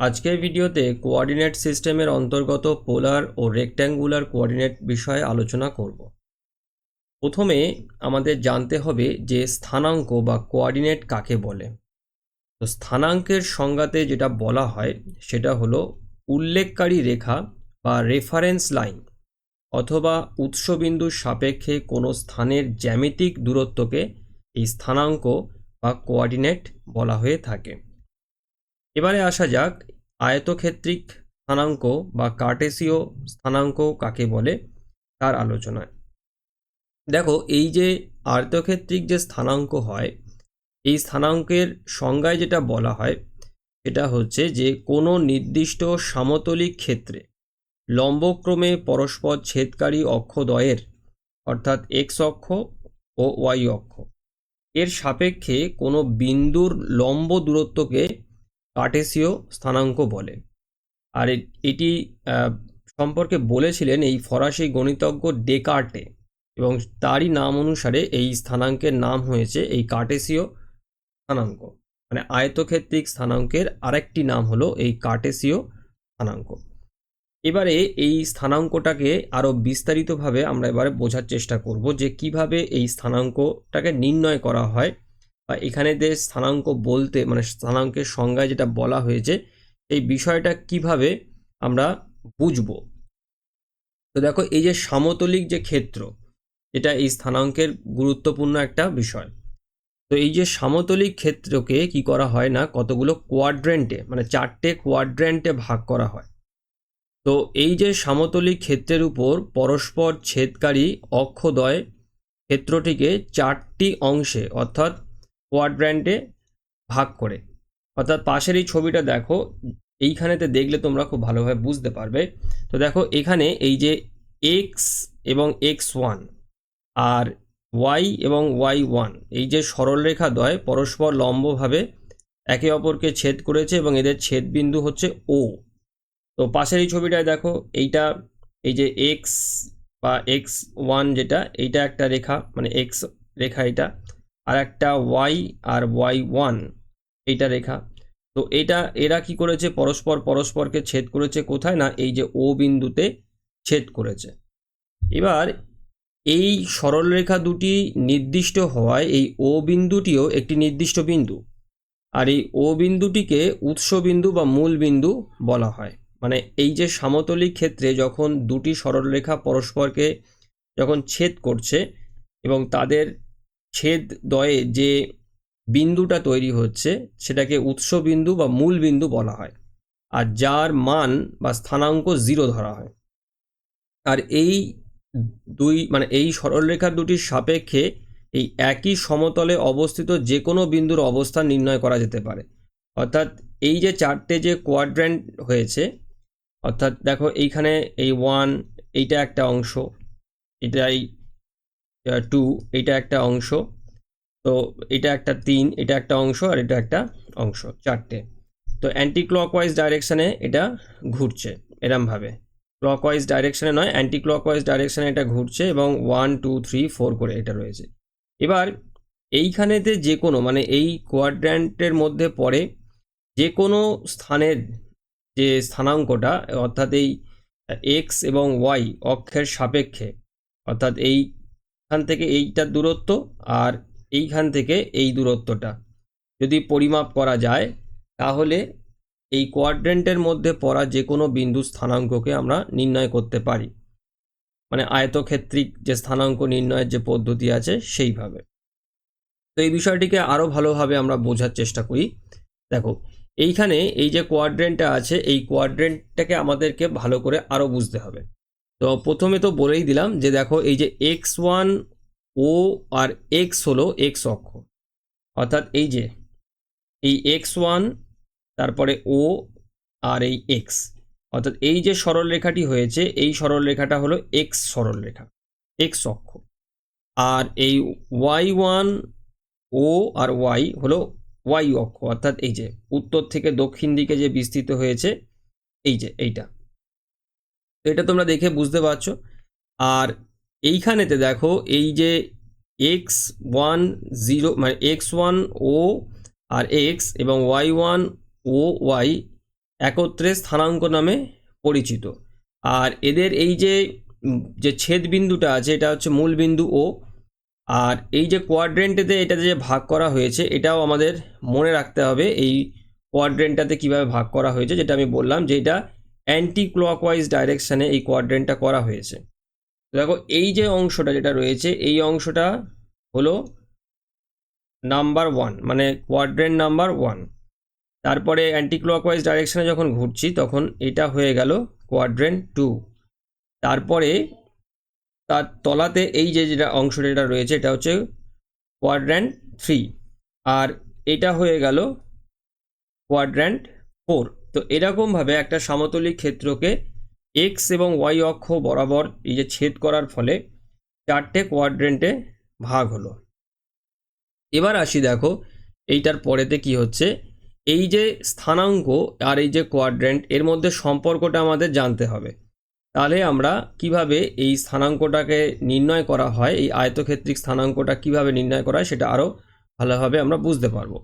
আজকের ভিডিওতে কোঅর্ডিনেট সিস্টেমের অন্তর্গত পোলার ও রেক্ট্যাঙ্গুলার কোঅর্ডিনেট বিষয়ে আলোচনা করব। প্রথমে আমাদের জানতে হবে যে স্থানাঙ্ক বা কোঅর্ডিনেট কাকে বলে। তো স্থানাঙ্কের সংজ্ঞাতে যেটা বলা হয় সেটা হলো উল্লেখকারী রেখা বা রেফারেন্স লাইন অথবা উৎসবিন্দুর সাপেক্ষে কোনো স্থানের জ্যামিতিক দূরত্বকে এই স্থানাঙ্ক বা কোঅর্ডিনেট বলা হয়ে থাকে। এবারে আসা যাক আয়তক্ষেত্রিক স্থানাঙ্ক বা কার্টেসীয় স্থানাঙ্ক কাকে বলে তার আলোচনায়। দেখো, এই যে আয়তক্ষেত্রিক যে স্থানাঙ্ক হয়, এই স্থানাঙ্কের সংজ্ঞায় যেটা বলা হয় সেটা হচ্ছে যে কোনো নির্দিষ্ট সমতলিক ক্ষেত্রে লম্বক্রমে পরস্পর ছেদকারী অক্ষদ্বয়ের অর্থাৎ এক্স অক্ষ ও ওয়াই অক্ষ এর সাপেক্ষে কোনো বিন্দুর লম্ব দূরত্বকে কার্টেসীয় স্থানাঙ্ক বলে। আর এটি সম্পর্কে বলেছিলেন এই ফরাসি গণিতজ্ঞ ডেকার্টে, এবং তারই নাম অনুসারে এই স্থানাঙ্কের নাম হয়েছে এই কার্টেসীয় স্থানাঙ্ক। মানে আয়তক্ষেত্রিক স্থানাঙ্কের আরেকটি নাম হলো এই কার্টেসীয় স্থানাঙ্ক। এবারে এই স্থানাঙ্কটাকে আরও বিস্তারিতভাবে আমরা এবারে বোঝার চেষ্টা করব যে কিভাবে এই স্থানাঙ্কটাকে নির্ণয় করা হয়, বা এখানে যে স্থানাঙ্ক বলতে মানে স্থানাঙ্কের সংজ্ঞায় যেটা বলা হয়েছে এই বিষয়টা কিভাবে আমরা বুঝব। তো দেখো, এই যে সমতলিক যে ক্ষেত্র, এটা এই স্থানাঙ্কের গুরুত্বপূর্ণ একটা বিষয়। তো এই যে সমতলিক ক্ষেত্রকে কি করা হয় না, কতগুলো কোয়াড্রেন্টে মানে 4টে কোয়াড্রেন্টে ভাগ করা হয়। তো এই যে সমতলিক ক্ষেত্রের উপর পরস্পর ছেদকারী অক্ষদ্বয় ক্ষেত্রটিকে 4টি অংশে অর্থাৎ কোয়াড্রেন্টে ভাগ করে, অর্থাৎ পাশের এই ছবিটা দেখো, এইখানেতে দেখলে তোমরা খুব ভালোভাবে বুঝতে পারবে। তো দেখো, এখানে এই যে এক্স এবং x1 আর ওয়াই এবং y1 এই যে সরলরেখা দ্বয় পরস্পর লম্বভাবে একে অপরকে ছেদ করেছে এবং এদের ছেদবিন্দু হচ্ছে ও। তো পাশের এই ছবিটায় দেখো, এইটা এই যে এক্স বা x1 যেটা, এইটা একটা রেখা মানে এক্স রেখা এটা, আর একটা ওয়াই আর y1 এইটা রেখা। তো এটা এরা কি করেছে, পরস্পরকে ছেদ করেছে কোথায় না, এই যে ও বিন্দুতে ছেদ করেছে। এবার এই সরলরেখা দুটি নির্দিষ্ট হওয়ায় এই ও বিন্দুটিও একটি নির্দিষ্ট বিন্দু, আর এই ও বিন্দুটিকে উৎসবিন্দু বা মূল বিন্দু বলা হয়। মানে এই যে সমতলিক ক্ষেত্রে যখন দুটি সরলরেখা পরস্পরকে যখন ছেদ করছে এবং তাদের ছেদ দ্বয়ে যে বিন্দুটা তৈরি হচ্ছে সেটাকে উৎসবিন্দু বা মূল বিন্দু বলা হয়, আর যার মান বা স্থানাঙ্ক 0 ধরা হয়। আর এই মানে এই সরলরেখা দুটির সাপেক্ষে এই একই সমতলে অবস্থিত যে কোনো বিন্দুর অবস্থান নির্ণয় করা যেতে পারে। অর্থাৎ এই যে 4টে যে কোয়াড্রেন্ট হয়েছে, অর্থাৎ দেখো এইখানে এই 1 এইটা একটা অংশ, এটাই 2 এইটা একটা অংশ, তো এটা একটা 3 এটা একটা অংশ, আর এটা একটা অংশ, 4টে। তো অ্যান্টি ক্লকওয়াইজ ডাইরেকশানে এটা ঘুরছে এরমভাবে, ক্লকওয়াইজ ডাইরেকশানে নয়, অ্যান্টি ক্লকওয়াইজ ডাইরেকশানে এটা ঘুরছে এবং 1 2 3 4 করে এটা রয়েছে। এবার এইখানেতে যে কোনো মানে এই কোয়াড্র্যান্টের মধ্যে পড়ে যে কোনো স্থানের যে স্থানাঙ্কটা, অর্থাৎ এই এক্স এবং ওয়াই অক্ষের সাপেক্ষে, অর্থাৎ এইখান থেকে এইটার দূরত্ব আর এইখান থেকে এই দূরত্বটা যদি পরিমাপ করা যায়, তাহলে এই কোয়াড্রেন্টের মধ্যে পড়া যে কোনো বিন্দু স্থানাঙ্ককে আমরা নির্ণয় করতে পারি। মানে আয়তক্ষেত্রিক যে স্থানাঙ্ক নির্ণয়ের যে পদ্ধতি আছে সেইভাবে। তো এই বিষয়টিকে আরও ভালোভাবে আমরা বোঝার চেষ্টা করি। দেখো, এইখানে এই যে কোয়াড্রেন্টটা আছে, এই কোয়াড্রেন্টটাকে আমাদেরকে ভালো করে আরও বুঝতে হবে। তো প্রথমে তো বলেই দিলাম যে দেখো, এই যে x1 ও আর x হলো এক্স অক্ষ, অর্থাৎ এই যে এই x1 তারপরে ও আর এই এক্স, অর্থাৎ এই যে সরলরেখাটি হয়েছে এই সরলরেখাটা হলো এক্স সরলরেখা, এক্স অক্ষ। আর এই y1 ও আর ওয়াই হলো ওয়াই অক্ষ, অর্থাৎ এই যে উত্তর থেকে দক্ষিণ দিকে যে বিস্তৃত হয়েছে এই যে এইটা। তো এটা তোমরা দেখে বুঝতে পারছো। আর এইখানেতে দেখো, এই যে x10 মানে x1 ও আর x এবং y1 ও ওয়াই একত্রে স্থানাঙ্ক নামে পরিচিত। আর এদের এই যে ছেদ বিন্দুটা আছে এটা হচ্ছে মূল বিন্দু ও। আর এই যে কোয়াড্রেন্টেতে এটাতে যে ভাগ করা হয়েছে এটাও আমাদের মনে রাখতে হবে, এই কোয়াড্রেন্টটাতে কিভাবে ভাগ করা হয়েছে, যেটা আমি বললাম যে এটা অ্যান্টি ক্লকওয়াইজ ডাইরেকশানে এই কোয়াড্রেন্টটা করা হয়েছে। দেখো এই যে অংশটা যেটা রয়েছে এই অংশটা হলো নাম্বার 1, মানে কোয়াড্রেন্ট নাম্বার 1। তারপরে অ্যান্টি ক্লকওয়াইজ ডাইরেকশানে যখন ঘুরছি তখন এটা হয়ে গেল কোয়াড্রেন্ট 2। তারপরে তার তলাতে এই যেটা অংশটা যেটা রয়েছে এটা হচ্ছে কোয়াড্রেন্ট 3, আর এটা হয়ে গেল কোয়াড্রেন্ট 4। তো এরকমভাবে একটা সমতলিক ক্ষেত্রকে এক্স এবং ওয়াই অক্ষ বরাবর এই যে ছেদ করার ফলে 4টে কোয়াড্রেন্টে ভাগ হলো। এবার আসি, দেখো এইটার পরেতে কি হচ্ছে, এই যে স্থানাঙ্ক আর এই যে কোয়াড্রেন্ট এর মধ্যে সম্পর্কটা আমাদের জানতে হবে। তাহলে আমরা কিভাবে এই স্থানাঙ্কটাকে নির্ণয় করা হয়, এই আয়তক্ষেত্রিক স্থানাঙ্কটা কিভাবে নির্ণয় করা হয় সেটা আরও ভালোভাবে আমরা বুঝতে পারবো।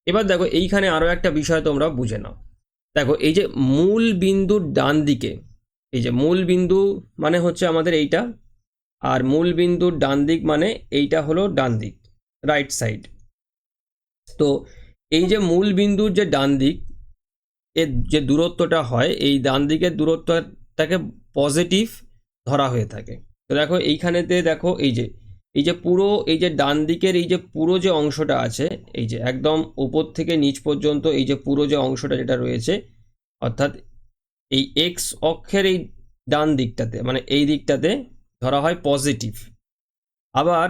এবার দেখো এইখানে আরও একটা বিষয় তোমরা বুঝে নাও। দেখো এই যে মূল বিন্দুর ডান দিকে, এই যে মূল বিন্দু মানে হচ্ছে আমাদের এইটা, আর মূল বিন্দুর ডান দিক মানে এইটা হলো ডান দিক, রাইট সাইড। তো এই যে মূল বিন্দুর যে ডান দিক এর যে দূরত্বটা হয়, এই ডান দিকের দূরত্বটাকে পজিটিভ ধরা হয়ে থাকে। তো দেখো এইখানেতে দেখো এই যে পুরো এই যে ডান দিকের এই যে পুরো যে অংশটা আছে, এই যে একদম উপর থেকে নিচ পর্যন্ত এই যে পুরো যে অংশটা যেটা রয়েছে, অর্থাৎ এই এক্স অক্ষের এই ডান দিকটাতে মানে এই দিকটাতে ধরা হয় পজিটিভ। আবার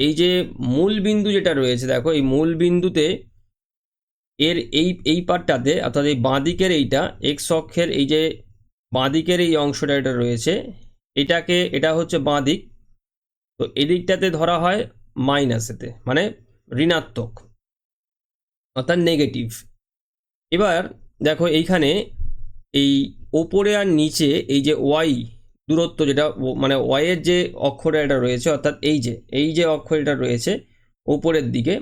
এই যে মূল বিন্দু যেটা রয়েছে দেখো এই মূল বিন্দুতে এর এই পার্টটাতে অর্থাৎ এই বাঁ দিকের এইটা এক্স অক্ষের এই যে বাঁ দিকের এই অংশটা এটা রয়েছে এটা হচ্ছে বাঁ দিক। তো এদিকটাতে ধরা হয় মাইনাসেতে, মানে ঋণাত্মক অর্থাৎ নেগেটিভ। এবার দেখো এইখানে এই ওপরে আর নিচে এই যে ওয়াই দূরত্ব যেটা মানে ওয়াইয়ের যে অক্ষরটা এটা রয়েছে, অর্থাৎ এই যে অক্ষর এটা রয়েছে উপরের দিকে,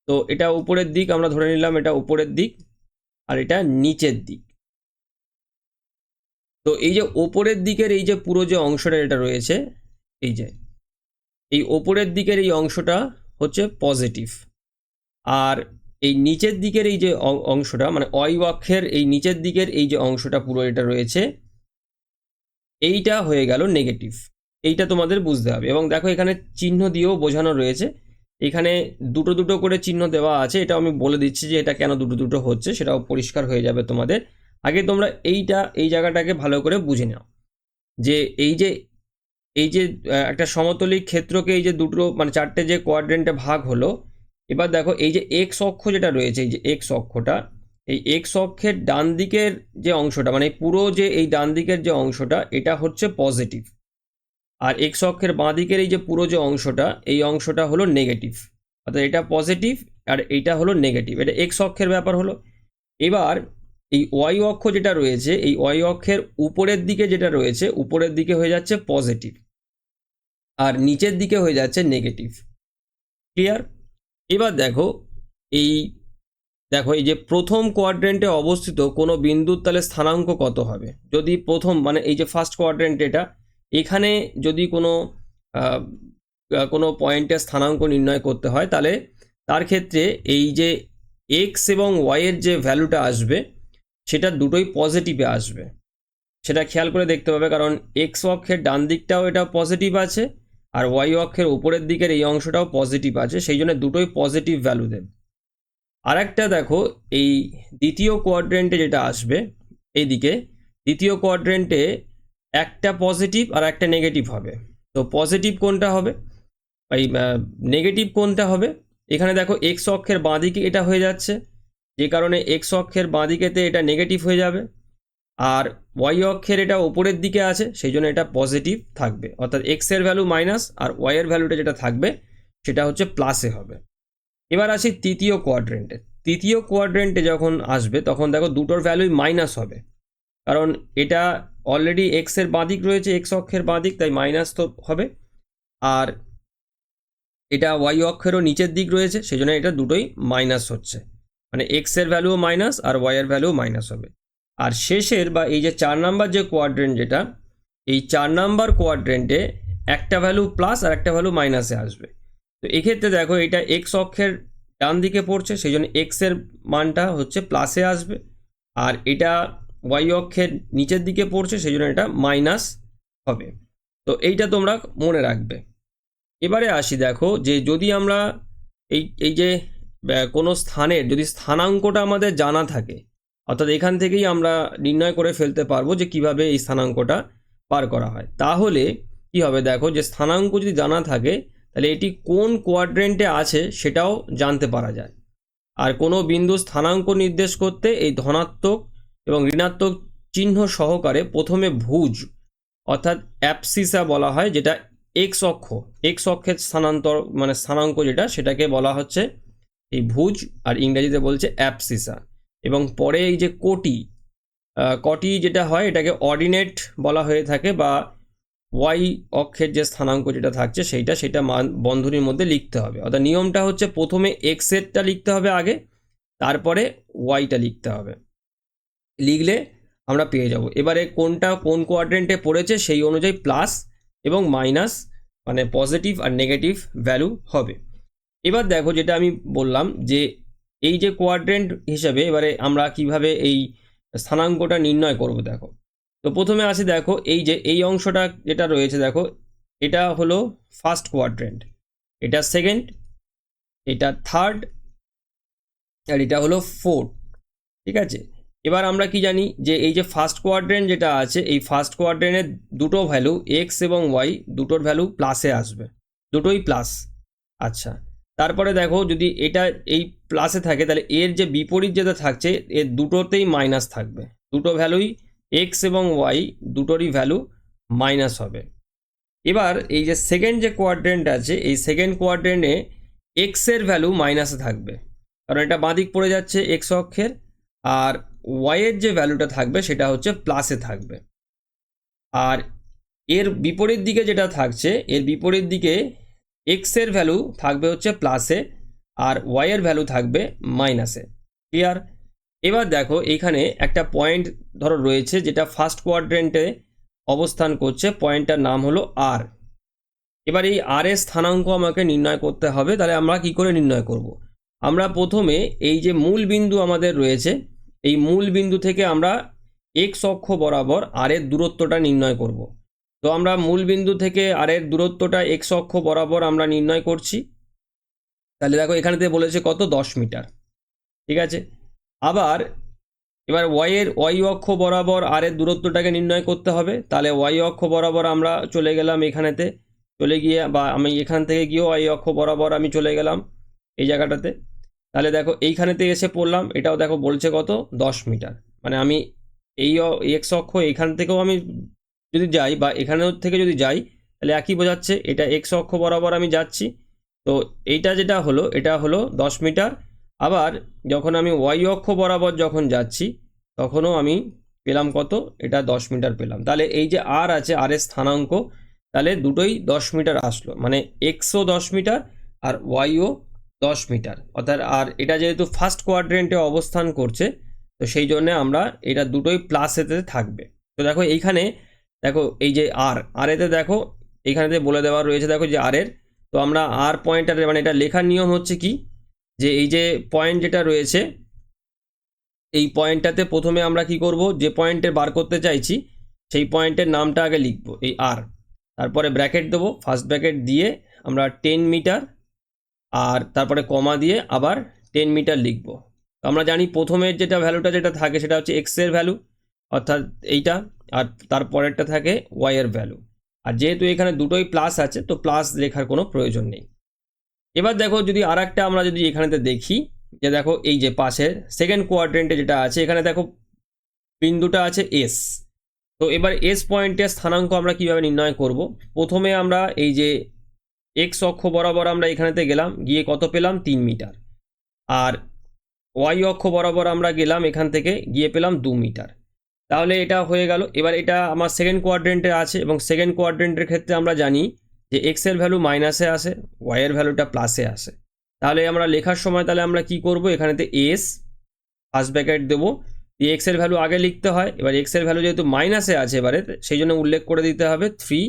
তো এটা উপরের দিক আমরা ধরে নিলাম, এটা উপরের দিক আর এটা নিচের দিক। তো এই যে ওপরের দিকের এই যে পুরো যে অংশটা এটা রয়েছে, এই ওপরের দিকের এই অংশটা হচ্ছে পজিটিভ, আর এই নিচের দিকের এই যে অংশটা মানে ওয়াই অক্ষের এই নিচের দিকের এই যে অংশটা পুরো এটা রয়েছে এইটা হয়ে গেল নেগেটিভ। এইটা তোমাদের বুঝতে হবে। এবং দেখো এখানে চিহ্ন দিয়েও বোঝানো রয়েছে, এখানে দুটো দুটো করে চিহ্ন দেওয়া আছে, এটা আমি বলে দিচ্ছি যে এটা কেন দুটো দুটো হচ্ছে, সেটাও পরিষ্কার হয়ে যাবে তোমাদের। আগে তোমরা এই জায়গাটাকে ভালো করে বুঝে নাও যে এই যে একটা সমতলিক ক্ষেত্রকে এই যে দুটো মানে 4টে যে কোয়াড্রেন্টে ভাগ হলো। এবার দেখো এই যে এক্স অক্ষ যেটা রয়েছে, এই যে এক্স অক্ষটা, এই এক্স অক্ষের ডান দিকের যে অংশটা মানে পুরো যে এই ডান দিকের যে অংশটা এটা হচ্ছে পজিটিভ, আর এক্স অক্ষের বাঁ দিকের এই যে পুরো যে অংশটা এই অংশটা হলো নেগেটিভ। অর্থাৎ এটা পজিটিভ আর এইটা হলো নেগেটিভ, এটা এক্স অক্ষের ব্যাপার হলো। এবার এই ওয়াই অক্ষ যেটা রয়েছে এই ওয়াই অক্ষের উপরের দিকে যেটা রয়েছে উপরের দিকে হয়ে যাচ্ছে পজিটিভ আর নিচের দিকে হয়ে যাচ্ছে নেগেটিভ। ক্লিয়ার? এবার দেখো এই যে প্রথম কোয়াড্রেন্টে অবস্থিত কোনো বিন্দুর তাহলে স্থানাঙ্ক কত হবে, যদি প্রথম মানে এই যে ফার্স্ট কোয়াড্রেন্ট এটা, এখানে যদি কোনো পয়েন্টের স্থানাঙ্ক নির্ণয় করতে হয় তাহলে তার ক্ষেত্রে এই যে এক্স এবং ওয়াইয়ের যে ভ্যালুটা আসবে সেটা দুটোই পজিটিভে আসবে। সেটা খেয়াল করে দেখতে পাবে, কারণ এক্স অক্ষের ডান দিকটাও এটা পজিটিভ আছে আর ওয়াই অক্ষের উপরের দিকের এই অংশটাও পজিটিভ আছে, সেই জন্য দুটোই পজিটিভ ভ্যালু দেবে। আর একটা দেখো এই দ্বিতীয় কোয়াড্রেন্টে যেটা আসবে এইদিকে, দ্বিতীয় কোয়াড্রেন্টে একটা পজিটিভ আর একটা নেগেটিভ হবে। তো পজিটিভ কোনটা হবে, এই নেগেটিভ কোনটা হবে, এখানে দেখো এক্স অক্ষের বাঁ দিকে এটা হয়ে যাচ্ছে, যে কারণে এক্স অক্ষের বাঁ দিকেতে এটা নেগেটিভ হয়ে যাবে, আর ওয়াই অক্ষের এটা উপরের দিকে আছে সেই জন্য এটা পজিটিভ থাকবে। অর্থাৎ এক্স এর ভ্যালু মাইনাস আর ওয়াই এর ভ্যালুটা যেটা থাকবে সেটা হচ্ছে প্লাসে হবে। এবার আসি তৃতীয় কোয়াড্রেন্টে। তৃতীয় কোয়াড্রেন্টে যখন আসবে তখন দেখো দুটোর ভ্যালুই মাইনাস হবে, কারণ এটা অলরেডি এক্স এর বাঁ দিক রয়েছে, এক্স অক্ষের বাঁ দিক, তাই মাইনাস তো হবে, আর এটা ওয়াই অক্ষেরও নিচের দিক রয়েছে সেই জন্য এটা দুটোই মাইনাস হচ্ছে, মানে এক্স এর ভ্যালুও মাইনাস আর ওয়াই এর ভ্যালুও মাইনাস হবে। আর শেষের বা এই যে 4 নাম্বার যে কোয়াড্রেন্ট যেটা, এই 4 নাম্বার কোয়াড্রেন্টে একটা ভ্যালু প্লাস আর একটা ভ্যালু মাইনাসে আসবে। তো এক্ষেত্রে দেখো এটা এক্স অক্ষের ডান দিকে পড়ছে, সেই জন্য এক্সের মানটা হচ্ছে প্লাসে আসবে, আর এটা ওয়াই অক্ষের নিচের দিকে পড়ছে, সেই জন্য এটা মাইনাস হবে। তো এইটা তোমরা মনে রাখবে। এবারে আসি, দেখো যে যদি আমরা এই যে কোনো স্থানের যদি স্থানাঙ্কটা আমাদের জানা থাকে, অর্থাৎ এখান থেকেই আমরা নির্ণয় করে ফেলতে পারবো যে কিভাবে এই স্থানাঙ্কটা পার করা হয়। তাহলে কি হবে, দেখো যে স্থানাঙ্ক যদি জানা থাকে তাহলে এটি কোন কোয়াড্রেন্টে আছে সেটাও জানতে পারা যায়। আর কোনো বিন্দু স্থানাঙ্ক নির্দেশ করতে এই ধনাত্মক এবং ঋণাত্মক চিহ্ন সহকারে প্রথমে ভুজ অর্থাৎ অ্যাবসিসা বলা হয়, যেটা এক্স অক্ষের স্থানান্তর মানে স্থানাঙ্ক যেটা, সেটাকে বলা হচ্ছে এই ভুজ, আর ইংরেজিতে বলছে অ্যাবসিসা। এবং পরে এই যে কটি যেটা হয় এটাকে অর্ডিনেট বলা হয়ে থাকে, বা ওয়াই অক্ষের যে স্থানাঙ্ক যেটা থাকছে সেটা বন্ধনীর মধ্যে লিখতে হবে। অর্থাৎ নিয়মটা হচ্ছে প্রথমে এক্সেরটা লিখতে হবে আগে, তারপরে ওয়াইটা লিখতে হবে। লিখলে আমরা পেয়ে যাব। এবারে কোনটা কোন কোয়াড্রেন্টে পড়েছে সেই অনুযায়ী প্লাস এবং মাইনাস মানে পজিটিভ আর নেগেটিভ ভ্যালু হবে। এবার দেখো যেটা আমি বললাম যে এই যে কোয়াড্রেন্ট হিসেবে এবারে আমরা কিভাবে এই স্থানাঙ্কটা নির্ণয় করব। দেখো তো প্রথমে আসি, দেখো এই যে এই অংশটা যেটা রয়েছে, দেখো এটা হলো ফার্স্ট কোয়াড্রেন্ট, এটা সেকেন্ড, এটা থার্ড, আর এটা হলো ফোর্থ। ঠিক আছে, এবার আমরা কি জানি যে এই যে ফার্স্ট কোয়াড্রেন্ট যেটা আছে, এই ফার্স্ট কোয়াড্রেন্টের দুটো ভ্যালু এক্স এবং ওয়াই দুটোর ভ্যালু প্লাসে আসবে, দুটোই প্লাস। আচ্ছা, তারপরে দেখো যদি এটা এই প্লাসে থাকে তাহলে এর যে বিপরীত যেটা থাকছে এর দুটোতেই মাইনাস থাকবে, দুটো ভ্যালুই এক্স এবং ওয়াই দুটোরই ভ্যালু মাইনাস হবে। এবার এই যে সেকেন্ড যে কোয়াড্রেন্ট আছে, এই সেকেন্ড কোয়াড্রেন্টে এক্সের ভ্যালু মাইনাসে থাকবে, কারণ এটা বাঁদিক পড়ে যাচ্ছে এক্স অক্ষের, আর ওয়াইয়ের যে ভ্যালুটা থাকবে সেটা হচ্ছে প্লাসে থাকবে। আর এর বিপরীত দিকে যেটা থাকছে, এর বিপরীত দিকে এক্সের ভ্যালু থাকবে হচ্ছে প্লাসে, আর ওয়াইয়ের ভ্যালু থাকবে মাইনাসে। ক্লিয়ার? এবার দেখো এইখানে একটা পয়েন্ট ধরো রয়েছে যেটা ফার্স্ট কোয়াড্রেন্টে অবস্থান করছে, পয়েন্টটার নাম হলো আর। এবার এই আর এর স্থানাঙ্ক আমাকে নির্ণয় করতে হবে। তাহলে আমরা কি করে নির্ণয় করব? আমরা প্রথমে এই যে মূল বিন্দু আমাদের রয়েছে, এই মূল বিন্দু থেকে আমরা এক্স অক্ষ বরাবর আর এর দূরত্বটা নির্ণয় করব। তো আমরা মূল বিন্দু থেকে আর এর দূরত্বটা এক্স অক্ষ বরাবর আমরা নির্ণয় করছি। তাহলে দেখো এখানে বলেছে কত, 10 মিটার। ঠিক আছে, আবার এবার ওয়াই অক্ষ বরাবর আর এর দূরত্বটাকে নির্ণয় করতে হবে। তাহলে ওয়াই অক্ষ বরাবর আমরা চলে গেলাম এখানেতে, চলে গিয়ে বা আমি এখান থেকে গিয়েও ওয়াই অক্ষ বরাবর আমি চলে গেলাম এই জায়গাটাতে। তাহলে দেখো এইখানেতে এসে পড়লাম, এটাও দেখো বলছে কত, 10 মিটার। মানে আমি এই এক্স অক্ষ এখান থেকেও আমি যদি যাই বা এখানেও থেকে যদি যাই তাহলে একই বোঝাচ্ছে, এটা এক্স অক্ষ বরাবর আমি যাচ্ছি। তো এইটা যেটা হলো এটা হলো 10 মিটার। আবার যখন আমি ওয়াই অক্ষ বরাবর যখন যাচ্ছি তখনও আমি পেলাম কত, এটা 10 মিটার পেলাম। তাহলে এই যে আর আছে, আর এর স্থানাঙ্ক তাহলে দুটোই 10 মিটার আসলো, মানে এক্সও 10 মিটার আর ওয়াইও 10 মিটার। অর্থাৎ আর এটা যেহেতু ফার্স্ট কোয়াড্রেন্টে অবস্থান করছে, তো সেই জন্য আমরা এটা দুটোই প্লাসেতে থাকবে। তো দেখো এইখানে দেখো এই যে আর এতে দেখো এইখানেতে বলে দেওয়া রয়েছে, দেখো যে আর এর, তো আমরা আর পয়েন্টারে মানে এটা লেখার নিয়ম হচ্ছে কি, যে এই যে পয়েন্ট যেটা রয়েছে এই পয়েন্টটাতে প্রথমে আমরা কি করব, যে পয়েন্টে বার করতে চাইছি সেই পয়েন্টের নামটা আগে লিখব এই আর, তারপরে ব্র্যাকেট দেবো, ফার্স্ট ব্র্যাকেট দিয়ে আমরা 10 মিটার, আর তারপরে কমা দিয়ে আবার 10 মিটার লিখব। তো আমরা জানি প্রথমের যেটা ভ্যালুটা যেটা থাকে সেটা হচ্ছে এক্স এর ভ্যালু, অর্থাৎ এইটা, আর তারপরেরটা থাকে ওয়াই এর ভ্যালু। আর যেহেতু এখানে দুটোই প্লাস আছে তো প্লাস লেখার কোনো প্রয়োজন নেই। এবার দেখো যদি আর একটা আমরা যদি এখানেতে দেখি, যে দেখো এই যে পাশের সেকেন্ড কোয়াড্রেন্টে যেটা আছে এখানে দেখো বিন্দুটা আছে এস। তো এবার এস পয়েন্টের স্থানাঙ্ক আমরা কিভাবে নির্ণয় করব? প্রথমে আমরা এই যে এক্স অক্ষ বরাবর আমরা এখানেতে গেলাম, গিয়ে কত পেলাম, 3 মিটার। আর ওয়াই অক্ষ বরাবর আমরা গেলাম এখান থেকে, গিয়ে পেলাম 2 মিটার। তাহলে এটা হয়ে গেল। এবার এটা আমার সেকেন্ড কোয়াড্রেন্টে আছে, এবং সেকেন্ড কোয়াড্রেন্টের ক্ষেত্রে আমরা জানি যে এক্স এর ভ্যালু মাইনাসে আসে, ওয়াই এর ভ্যালুটা প্লাসে আসে। তাহলে আমরা লেখার সময় তাহলে আমরা কি করব, এখানেতে এস ফার্স্ট ব্র্যাকেট দেবো, এক্স এর ভ্যালু আগে লিখতে হয়। এবার এক্স এর ভ্যালু যেহেতু মাইনাসে আছে এবারে, সেই জন্য উল্লেখ করে দিতে হবে 3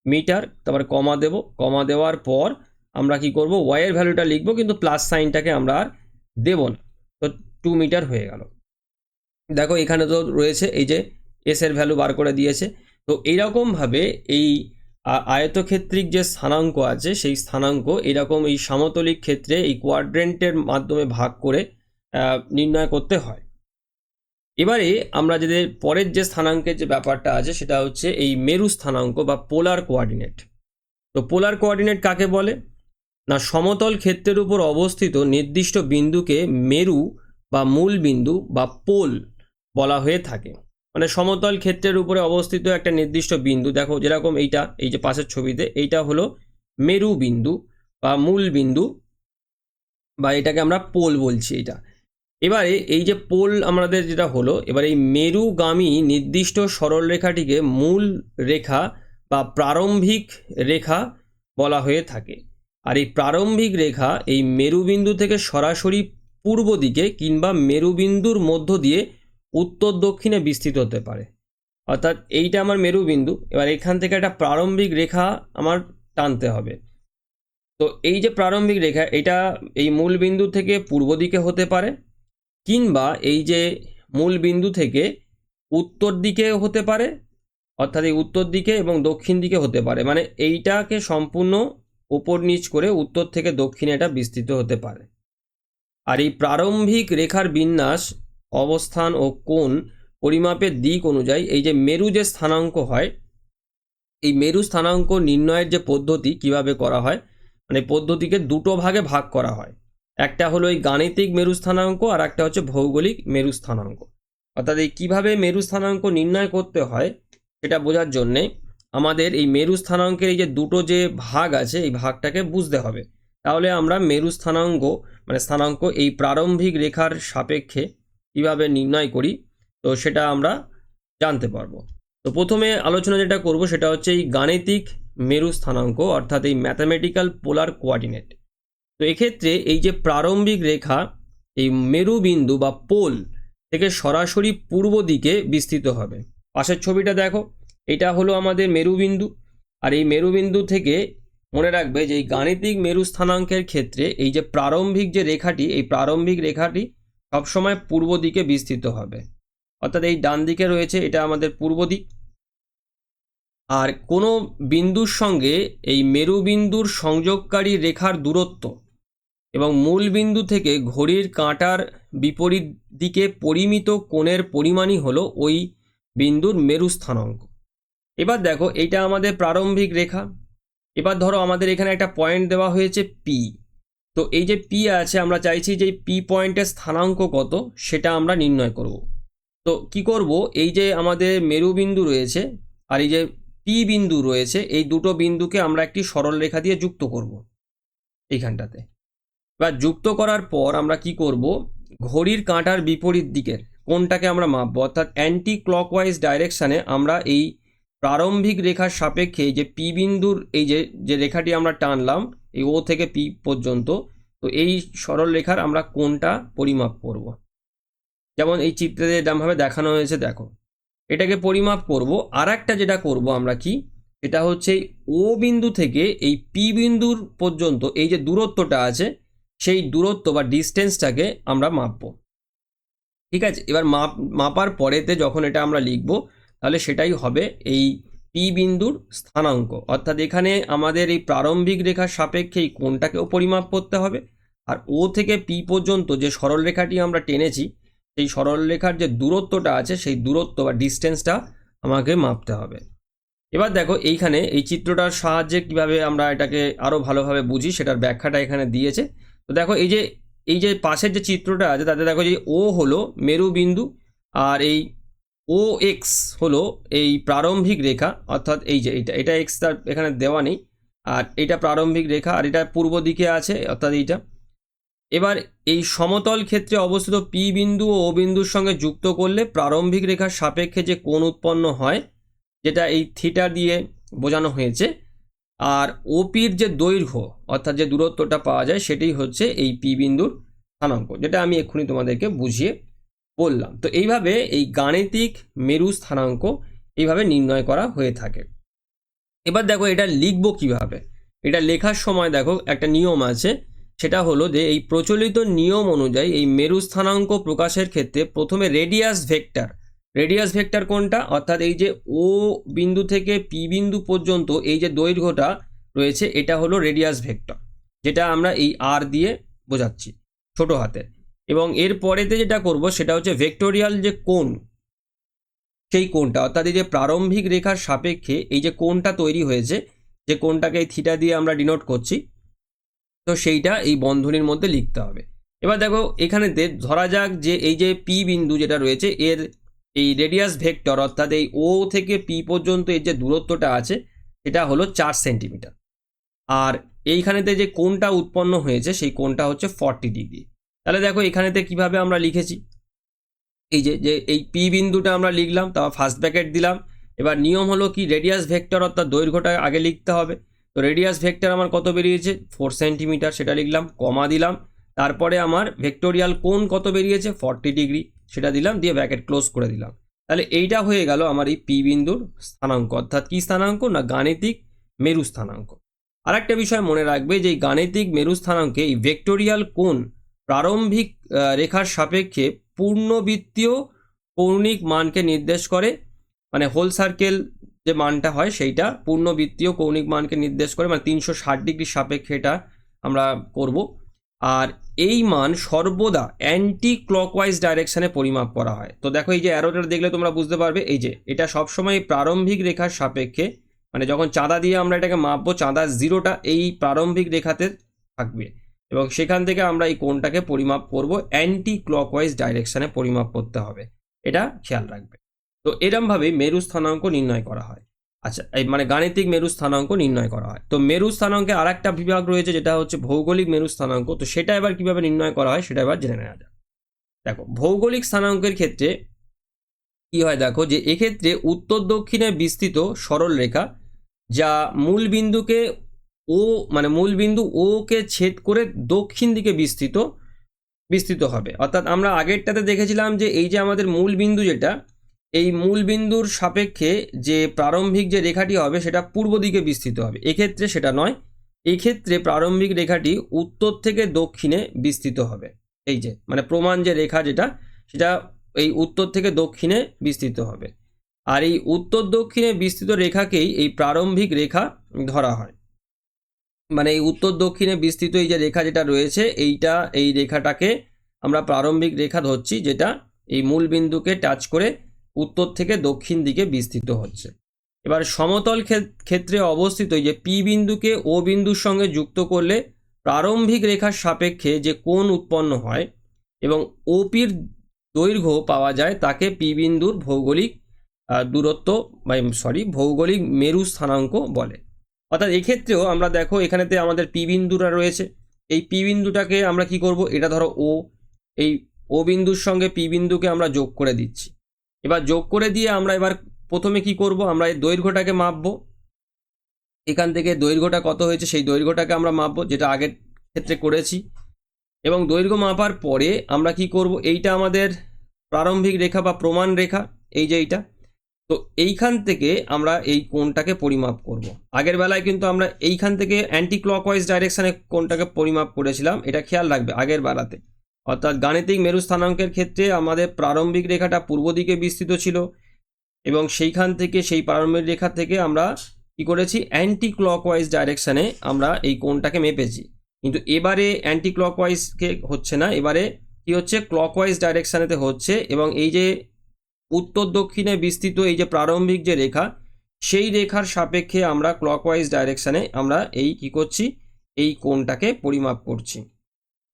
মিটার, তারপরে কমা দেব, কমা দেওয়ার পর আমরা কি করব, ওয়াই এর ভ্যালুটা লিখবো, কিন্তু প্লাস সাইনটাকে আমরা আর দেব না। তো 2 মিটার হয়ে গেল। দেখো এখানে তো রয়েছে এই যে এস এর ভ্যালু বার করে দিয়েছে। তো এইরকমভাবে এই আয়তক্ষেত্রিক যে স্থানাঙ্ক আছে সেই স্থানাঙ্ক এরকম এই সমতলিক ক্ষেত্রে এই কোয়াড্রেন্টের মাধ্যমে ভাগ করে নির্ণয় করতে হয়। এবারে আমরা যদি পরের যে স্থানাঙ্কের যে ব্যাপারটা আছে সেটা হচ্ছে এই মেরু স্থানাঙ্ক বা পোলার কোঅর্ডিনেট। তো পোলার কোঅর্ডিনেট কাকে বলে না, সমতল ক্ষেত্রের উপর অবস্থিত নির্দিষ্ট বিন্দুকে মেরু বা মূল বিন্দু বা পোল বলা হয়ে থাকে। মানে সমতল ক্ষেত্রের উপরে অবস্থিত একটা নির্দিষ্ট বিন্দু, দেখো যেরকম এইটা, এই যে পাশের ছবিতে, এইটা হলো মেরু বিন্দু বা মূল বিন্দু, বা এটাকে আমরা পোল বলছি এটা। এবারে এই যে পোল আমাদের যেটা হলো, এবার এই মেরুগামী নির্দিষ্ট সরলরেখাটিকে মূল রেখা বা প্রারম্ভিক রেখা বলা হয়ে থাকে। আর এই প্রারম্ভিক রেখা এই মেরুবিন্দু থেকে সরাসরি পূর্ব দিকে কিংবা মেরুবিন্দুর মধ্য দিয়ে উত্তর দক্ষিণে বিস্তৃত হতে পারে। অর্থাৎ এইটা আমার মেরুবিন্দু, এবার এখান থেকে একটা প্রারম্ভিক রেখা আমার টানতে হবে। তো এই যে প্রারম্ভিক রেখা, এটা এই মূল বিন্দু থেকে পূর্ব দিকে হতে পারে, কিংবা এই যে মূল বিন্দু থেকে উত্তর দিকে হতে পারে, অর্থাৎ এই উত্তর দিকে এবং দক্ষিণ দিকে হতে পারে। মানে এইটাকে সম্পূর্ণ ওপর নিচ করে উত্তর থেকে দক্ষিণে এটা বিস্তৃত হতে পারে। আর এই প্রারম্ভিক রেখার বিন্যাস, অবস্থান ও কোণ পরিমাপের দিক অনুযায়ী এই যে মেরু যে স্থানাঙ্ক হয়, এই মেরু স্থানাঙ্ক নির্ণয়ের যে পদ্ধতি কিভাবে করা হয়, মানে পদ্ধতিকে দুটো ভাগে ভাগ করা হয়। একটা হলো এই গাণিতিক মেরু স্থানাঙ্ক, আর একটা হচ্ছে ভৌগোলিক মেরু স্থানাঙ্ক। অর্থাৎ এই কীভাবে মেরু স্থানাঙ্ক নির্ণয় করতে হয় সেটা বোঝার জন্যে আমাদের এই মেরু স্থানাঙ্কের এই যে দুটো যে ভাগ আছে এই ভাগটাকে বুঝতে হবে। তাহলে আমরা মেরু স্থানাঙ্ক মানে স্থানাঙ্ক এই প্রারম্ভিক রেখার সাপেক্ষে কীভাবে নির্ণয় করি, তো সেটা আমরা জানতে পারবো। তো প্রথমে আলোচনা যেটা করব সেটা হচ্ছে এই গাণিতিক মেরু স্থানাঙ্ক, অর্থাৎ এই ম্যাথামেটিক্যাল পোলার কোঅর্ডিনেট। তো এক্ষেত্রে এই যে প্রারম্ভিক রেখা এই মেরু বিন্দু বা পোল থেকে সরাসরি পূর্ব দিকে বিস্তৃত হবে। পাশের ছবিটা দেখো, এটা হলো আমাদের মেরুবিন্দু, আর এই মেরুবিন্দু থেকে মনে রাখবে যে এই গাণিতিক মেরু স্থানাঙ্কের ক্ষেত্রে এই যে প্রারম্ভিক যে রেখাটি, এই প্রারম্ভিক রেখাটি সবসময় পূর্ব দিকে বিস্তৃত হবে। অর্থাৎ এই ডান দিকে রয়েছে এটা আমাদের পূর্ব দিক। আর কোনো বিন্দুর সঙ্গে এই মেরুবিন্দুর সংযোগকারী রেখার দূরত্ব এবং মূল বিন্দু থেকে ঘড়ির কাঁটার বিপরীত দিকে পরিমিত কোণের পরিমাণই হলো ওই বিন্দুর মেরু স্থানাঙ্ক। এবার দেখো এইটা আমাদের প্রারম্ভিক রেখা। এবার ধরো আমাদের এখানে একটা পয়েন্ট দেওয়া হয়েছে পি। তো এই যে পি আছে, আমরা চাইছি যে পি পয়েন্টের স্থানাঙ্ক কত সেটা আমরা নির্ণয় করব। তো কি করব, এই যে আমাদের মেরুবিন্দু রয়েছে আর এই যে পি বিন্দু রয়েছে, এই দুটো বিন্দুকে আমরা একটি সরল রেখা দিয়ে যুক্ত করব এইখানটাতে। বা যুক্ত করার পর আমরা কি করব, ঘড়ির কাঁটার বিপরীত দিকের কোণটাকে আমরা মাপবো, অর্থাৎ অ্যান্টি ক্লকওয়াইজ ডাইরেকশানে আমরা এই প্রারম্ভিক রেখার সাপেক্ষে যে পি বিন্দুর এই যে রেখাটি আমরা টানলাম এই ও থেকে পি পর্যন্ত, তো এই সরল রেখার আমরা কোণটা পরিমাপ করব। যেমন এই চিত্রে এরকমভাবে দেখানো হয়েছে, দেখো এটাকে পরিমাপ করব। আর একটা যেটা করব আমরা কি, এটা হচ্ছে ও বিন্দু থেকে এই পি বিন্দুর পর্যন্ত এই যে দূরত্বটা আছে সেই দূরত্ব বা ডিস্টেন্সটাকে আমরা মাপবো। ঠিক আছে, এবার মাপার পরেতে যখন এটা আমরা লিখব তাহলে সেটাই হবে এই পি বিন্দুর স্থানাঙ্ক। অর্থাৎ এখানে আমাদের এই প্রারম্ভিক রেখার সাপেক্ষে এই কোণটাকেও পরিমাপ করতে হবে, আর ও থেকে পি পর্যন্ত যে সরলরেখাটি আমরা টেনেছি সেই সরলরেখার যে দূরত্বটা আছে সেই দূরত্ব বা ডিস্টেন্সটা আমাকে মাপতে হবে। এবার দেখো এইখানে এই চিত্রটার সাহায্যে কিভাবে আমরা এটাকে আরও ভালোভাবে বুঝি সেটার ব্যাখ্যাটা এখানে দিয়েছে। তো দেখো এই যে পাশের যে চিত্রটা আছে তাতে দেখো যে ও হলো মেরু বিন্দু, আর এই ও এক্স হলো এই প্রারম্ভিক রেখা, অর্থাৎ এই যে এটা এক্স তার এখানে দেওয়া নেই, আর এটা প্রারম্ভিক রেখা, আর এটা পূর্ব দিকে আছে অর্থাৎ এইটা। এবার এই সমতল ক্ষেত্রে অবস্থিত পি বিন্দু ও বিন্দুর সঙ্গে যুক্ত করলে প্রারম্ভিক রেখার সাপেক্ষে যে কোণ উৎপন্ন হয় যেটা এই থিটা দিয়ে বোঝানো হয়েছে, আর ওপির যে দৈর্ঘ্য অর্থাৎ যে দূরত্বটা পাওয়া যায় সেটাই হচ্ছে এই পি বিন্দুর স্থানাঙ্ক, যেটা আমি এক্ষুনি তোমাদেরকে বুঝিয়ে বললাম। তো এইভাবে এই গাণিতিক মেরু স্থানাঙ্ক এইভাবে নির্ণয় করা হয়ে থাকে। এবার দেখো এটা লিখবো কিভাবে। এটা লেখার সময় দেখো একটা নিয়ম আছে, সেটা হলো যে এই প্রচলিত নিয়ম অনুযায়ী এই মেরু স্থানাঙ্ক প্রকাশের ক্ষেত্রে প্রথমে রেডিয়াস ভেক্টর কোনটা, অর্থাৎ এই যে ও বিন্দু থেকে পি বিন্দু পর্যন্ত এই যে দৈর্ঘ্যটা রয়েছে এটা হলো রেডিয়াস ভেক্টর, যেটা আমরা এই আর দিয়ে বোঝাচ্ছি ছোট হাতের। এবং এর পরেতে যেটা করব সেটা হচ্ছে ভেক্টোরিয়াল যে কোণ, সেই কোণটা অর্থাৎ এই যে প্রারম্ভিক রেখার সাপেক্ষে এই যে কোণটা তৈরি হয়েছে, যে কোণটাকে এই থিটা দিয়ে আমরা ডিনোট করছি, তো সেইটা এই বন্ধনীর মধ্যে লিখতে হবে। এবার দেখো এখানেতে ধরা যাক যে এই যে পি বিন্দু যেটা রয়েছে এর এই রেডিয়াস ভেক্টর অর্থাৎ এই ও থেকে পি পর্যন্ত এর যে দূরত্বটা আছে সেটা হলো 4 সেন্টিমিটার। আর এইখানেতে যে কোণটা উৎপন্ন হয়েছে সেই কোণটা হচ্ছে 40 ডিগ্রি। তাহলে দেখো এখানেতে কিভাবে আমরা লিখেছি, এই যে যে এই পি বিন্দুটা আমরা লিখলাম, তারপর ফার্স্ট ব্র্যাকেট দিলাম। এবার নিয়ম হলো কি, রেডিয়াস ভেক্টর অর্থাৎ দৈর্ঘ্যটা আগে লিখতে হবে। তো রেডিয়াস ভেক্টর আমার কত বেরিয়েছে 4 সেন্টিমিটার, সেটা লিখলাম, কমা দিলাম। তারপরে আমার ভেক্টোরিয়াল কোণ কত বেরিয়েছে 40 ডিগ্রি, সেটা দিলাম, দিয়ে ব্র্যাকেট ক্লোজ করে দিলাম। তাহলে এইটা হয়ে গেল আমার এই পি বিন্দুর স্থানাঙ্ক, অর্থাৎ কি স্থানাঙ্ক না গাণিতিক মেরু স্থানাঙ্ক। আর একটা বিষয় মনে রাখবে যে এই গাণিতিক মেরু স্থানাঙ্কে এই ভেক্টোরিয়াল কোণ প্রারম্ভিক রেখার সাপেক্ষে পূর্ণবৃত্তীয় কৌণিক মানকে নির্দেশ করে, মানে হোল সার্কেল যে মানটা হয় সেইটা পূর্ণবৃত্তীয় কৌণিক মানকে নির্দেশ করে, মানে 360 ডিগ্রি সাপেক্ষে এটা আমরা করব। আর এই মান সর্বদা অ্যান্টি ক্লকওয়াইজ ডাইরেকশনে পরিমাপ করা হয়। তো দেখো এই যে অ্যারোটা দেখলে তোমরা বুঝতে পারবে, এই যে এটা সবসময় প্রারম্ভিক রেখার সাপেক্ষে, মানে যখন চাঁদা দিয়ে আমরা এটাকে মাপবো, চাঁদার জিরোটা এই প্রারম্ভিক রেখাতে থাকবে এবং সেখান থেকে আমরা এই কোণটাকে পরিমাপ করব, অ্যান্টি ক্লকওয়াইজ ডাইরেকশনে পরিমাপ করতে হবে, এটা খেয়াল রাখবে। তো এরমভাবে মেরু স্থানাঙ্ক নির্ণয় করা হয়। আচ্ছা, এই মানে গাণিতিক মেরু স্থানাঙ্ক নির্ণয় করা হয়। তো মেরু স্থানাঙ্কে আর একটা বিভাগ রয়েছে যেটা হচ্ছে ভৌগোলিক মেরু স্থানাঙ্ক। তো সেটা এবার কিভাবে নির্ণয় করা হয় সেটা এবার জেনে নেওয়া যাক। দেখো ভৌগোলিক স্থানাঙ্কের ক্ষেত্রে কি হয়, দেখো যে এক্ষেত্রে উত্তর দক্ষিণে বিস্তৃত সরল রেখা যা মূল বিন্দুকে ও, মানে মূল বিন্দু ও কে ছেদ করে দক্ষিণ দিকে বিস্তৃত হবে। অর্থাৎ আমরা আগেরটাতে দেখেছিলাম যে এই যে আমাদের মূল বিন্দু যেটা, এই মূল বিন্দুর সাপেক্ষে যে প্রারম্ভিক যে রেখাটি হবে সেটা পূর্ব দিকে বিস্তৃত হবে। এক্ষেত্রে সেটা নয়, এই ক্ষেত্রে প্রারম্ভিক রেখাটি উত্তর থেকে দক্ষিণে বিস্তৃত হবে। এই যে মানে প্রমাণ যে রেখা যেটা, সেটা এই উত্তর থেকে দক্ষিণে বিস্তৃত হবে। আর এই উত্তর দক্ষিণে বিস্তৃত রেখাকেই এই প্রারম্ভিক রেখা ধরা হয়। মানে এই উত্তর দক্ষিণে বিস্তৃত এই যে রেখা যেটা রয়েছে, এইটা এই রেখাটাকে আমরা প্রারম্ভিক রেখা ধরছি, যেটা এই মূল বিন্দুকে টাচ করে উত্তর থেকে দক্ষিণ দিকে বিস্তৃত হচ্ছে। এবার সমতল ক্ষেত্রে অবস্থিত এই যে পি বিন্দুকে ও বিন্দুর সঙ্গে যুক্ত করলে প্রারম্ভিক রেখার সাপেক্ষে যে কোণ উৎপন্ন হয় এবং ওপির দৈর্ঘ্য পাওয়া যায় তাকে পি বিন্দুর ভৌগোলিক দূরত্ব ভৌগোলিক মেরু স্থানাঙ্ক বলে। অর্থাৎ এক্ষেত্রেও আমরা দেখো এখানেতে আমাদের পি বিন্দুটা রয়েছে, এই পি বিন্দুটাকে আমরা কি করব, এটা ধরো ও, এই ও বিন্দুর সঙ্গে পি বিন্দুকে আমরা যোগ করে দিচ্ছি। এবার যোগ করে দিয়ে আমরা এবার প্রথমে কি করব, আমরা এই দৈর্ঘ্যটাকে মাপবো। এখান থেকে দৈর্ঘ্যটা কত হয়েছে সেই দৈর্ঘ্যটাকে আমরা মাপবো, যেটা আগের ক্ষেত্রে করেছি। এবং দৈর্ঘ্য মাপার পরে আমরা কি করব, এইটা আমাদের প্রারম্ভিক রেখা বা প্রমাণ রেখা, এই যে এইটা। তো এইখান থেকে আমরা এই কোণটাকে পরিমাপ করব। আগের বেলায় কিন্তু আমরা এইখান থেকে অ্যান্টি ক্লকওয়াইজ ডাইরেকশনে কোণটাকে পরিমাপ করেছিলাম, এটা খেয়াল রাখবে আগের বেলাতে। অর্থাৎ গাণিতিক মেরু স্থানাঙ্কের ক্ষেত্রে আমাদের প্রারম্ভিক রেখাটা পূর্ব দিকে বিস্তৃত ছিল এবং সেইখান থেকে সেই প্রারম্ভিক রেখা থেকে আমরা কি করেছি, অ্যান্টি ক্লকওয়াইজ ডাইরেকশনে আমরা এই কোণটাকে মেপেছি। কিন্তু এবারে অ্যান্টি ক্লকওয়াইজকে হচ্ছে না, এবারে কি হচ্ছে ক্লকওয়াইজ ডাইরেকশনেতে হচ্ছে। এবং এই যে উত্তর দক্ষিণে বিস্তৃত এই যে প্রারম্ভিক যে রেখা, সেই রেখার সাপেক্ষে আমরা ক্লকওয়াইজ ডাইরেকশনে আমরা এই কি করছি, এই কোণটাকে পরিমাপ করছি।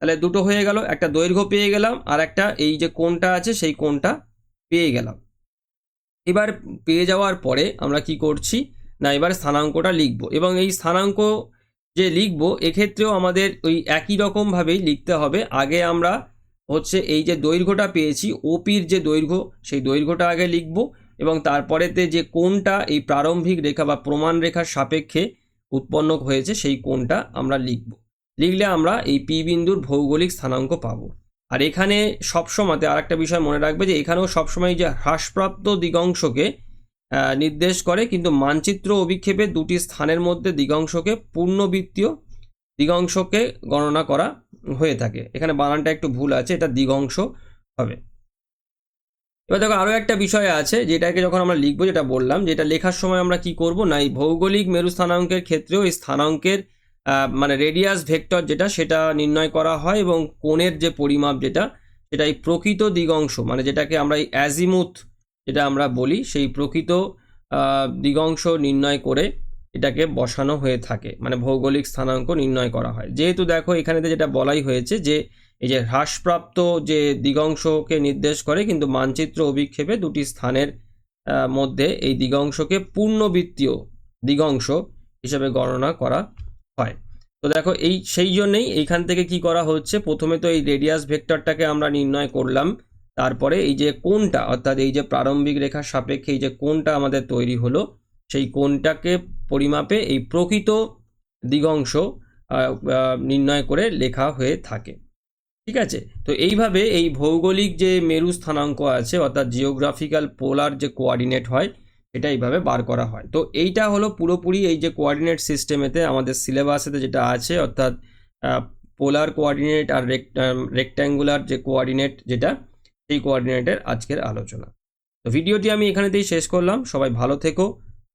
তাহলে দুটো হয়ে গেল, একটা দৈর্ঘ্য পেয়ে গেলাম আর একটা এই যে কোণটা আছে সেই কোণটা পেয়ে গেলাম। এবার পেয়ে যাওয়ার পরে আমরা কি করছি না, এবার স্থানাঙ্কটা লিখব। এবং এই স্থানাঙ্ক যে লিখব এক্ষেত্রেও আমাদের ওই একই রকমভাবেই লিখতে হবে। আগে আমরা হচ্ছে এই যে দৈর্ঘ্যটা পেয়েছি ওপির যে দৈর্ঘ্য, সেই দৈর্ঘ্যটা আগে লিখব এবং তারপরেতে যে কোণটা এই প্রারম্ভিক রেখা বা প্রমাণ রেখার সাপেক্ষে উৎপন্ন হয়েছে সেই কোণটা আমরা লিখব। লিখলে আমরা এই পি বিন্দুর ভৌগোলিক স্থানাঙ্ক পাবো। আর এখানে সবসময়তে আর একটা বিষয় মনে রাখবে যে এখানেও সবসময় যে হ্রাসপ্রাপ্ত দিগংশকে নির্দেশ করে, কিন্তু মানচিত্র অভিক্ষেপে দুটি স্থানের মধ্যে দিগংশকে পূর্ণবৃত্তীয় দিগংশকে গণনা করা হয়ে থাকে। এখানে বানানটা একটু ভুল আছে, এটা দিগংশ হবে। এবার দেখো আরও একটা বিষয় আছে যেটাকে যখন আমরা লিখবো, যেটা বললাম যেটা লেখার সময় আমরা কি করব না, এই ভৌগোলিক মেরু স্থানাঙ্কের ক্ষেত্রেও এই স্থানাঙ্কের মানে রেডিয়াস ভেক্টর যেটা সেটা নির্ণয় করা হয়, এবং কোণের যে পরিমাপ যেটা সেটা এই প্রকৃত দিগংশ মানে যেটাকে আমরা এই অ্যাজিমুথ যেটা আমরা বলি সেই প্রকৃত দিগংশ নির্ণয় করে এটাকে বসানো হয়ে থাকে, মানে ভৌগোলিক স্থানাঙ্ক নির্ণয় করা হয়। যেহেতু দেখো এখানে যেটা বলাই হয়েছে যে এই যে হ্রাসপ্রাপ্ত যে দিগংশকে নির্দেশ করে, কিন্তু মানচিত্র অভিক্ষেপে দুটি স্থানের মধ্যে এই দিগংশকে পূর্ণবৃত্তীয় দিগংশ হিসেবে গণনা করা হয়। তো দেখো সেই জন্যেই এইখান থেকে কি করা হচ্ছে, প্রথমে তো এই রেডিয়াস ভেক্টরটাকে আমরা নির্ণয় করলাম, তারপরে এই যে কোণটা অর্থাৎ এই যে প্রারম্ভিক রেখার সাপেক্ষে এই যে কোণটা আমাদের তৈরি হলো, সেই কোণটাকে পরিমাপে এই প্রকৃত দিগংশ নির্ণয় করে লেখা হয়ে থাকে। ঠিক আছে, তো এইভাবে এই ভৌগোলিক যে মেরু স্থানাঙ্ক আছে অর্থাৎ জিওগ্রাফিক্যাল পোলার যে কোঅর্ডিনেট হয় এটা এইভাবে বার করা হয়। তো এইটা হলো পুরোপুরি এই যে কোঅর্ডিনেট সিস্টেমেতে আমাদের সিলেবাসেতে যেটা আছে, অর্থাৎ পোলার কোঅর্ডিনেট আর রেক্ট্যাঙ্গুলার যে কোঅর্ডিনেট যেটা, সেই কোঅর্ডিনেটের আজকের আলোচনা। তো ভিডিওটি আমি এখানেতেই শেষ করলাম। সবাই ভালো থেকো,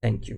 থ্যাংক ইউ।